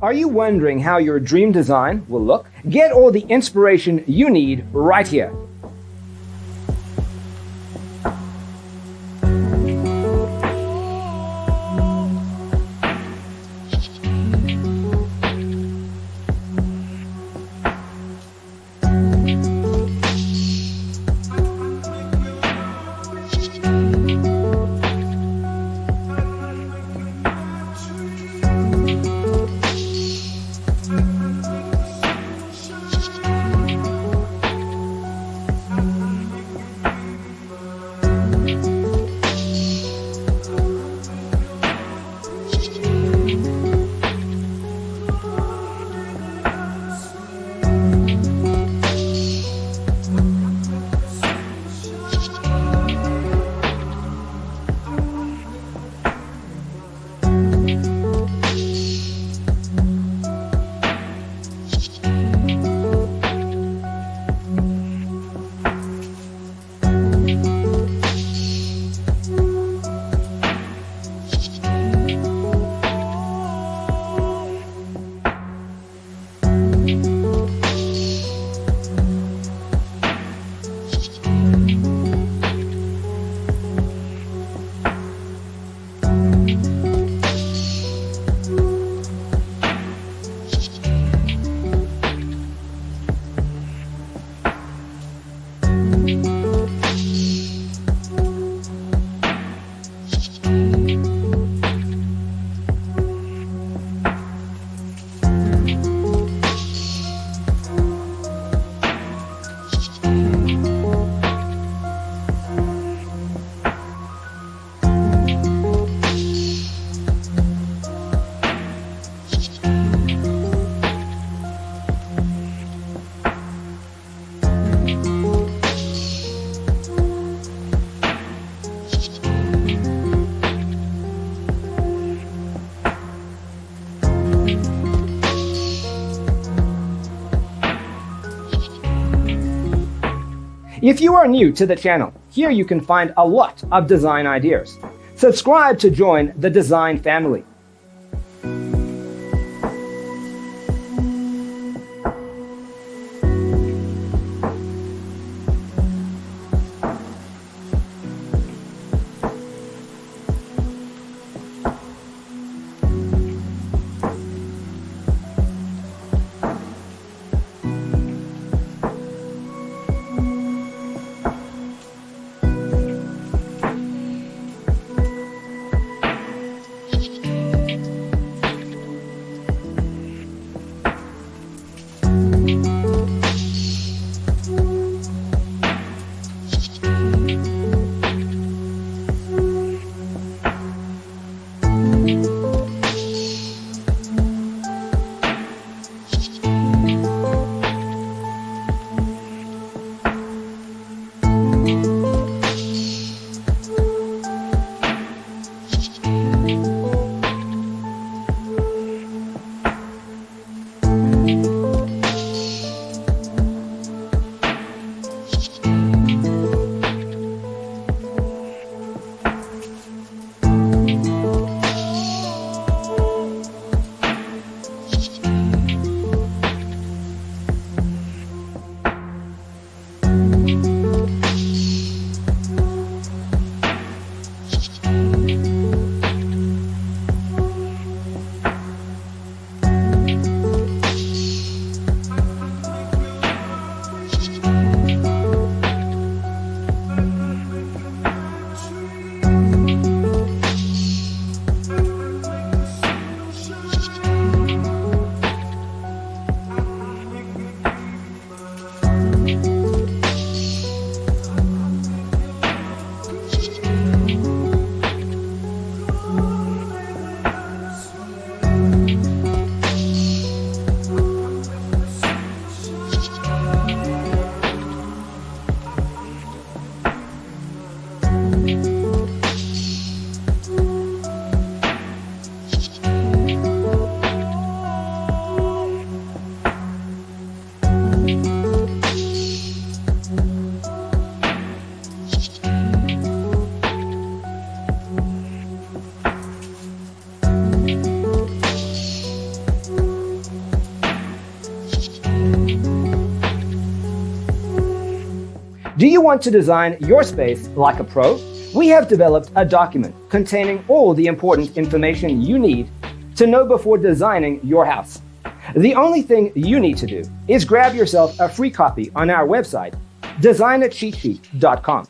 Are you wondering how your dream design will look? Get all the inspiration you need right here. If you are new to the channel, here you can find a lot of design ideas. Subscribe to join the design family. Do you want to design your space like a pro? We have developed a document containing all the important information you need to know before designing your house. The only thing you need to do is grab yourself a free copy on our website, designercheatsheet.com.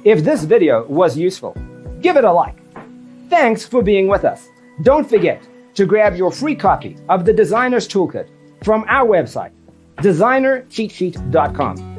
If this video was useful, give it a like. Thanks for being with us. Don't forget to grab your free copy of the Designer's Toolkit from our website, designercheatsheet.com.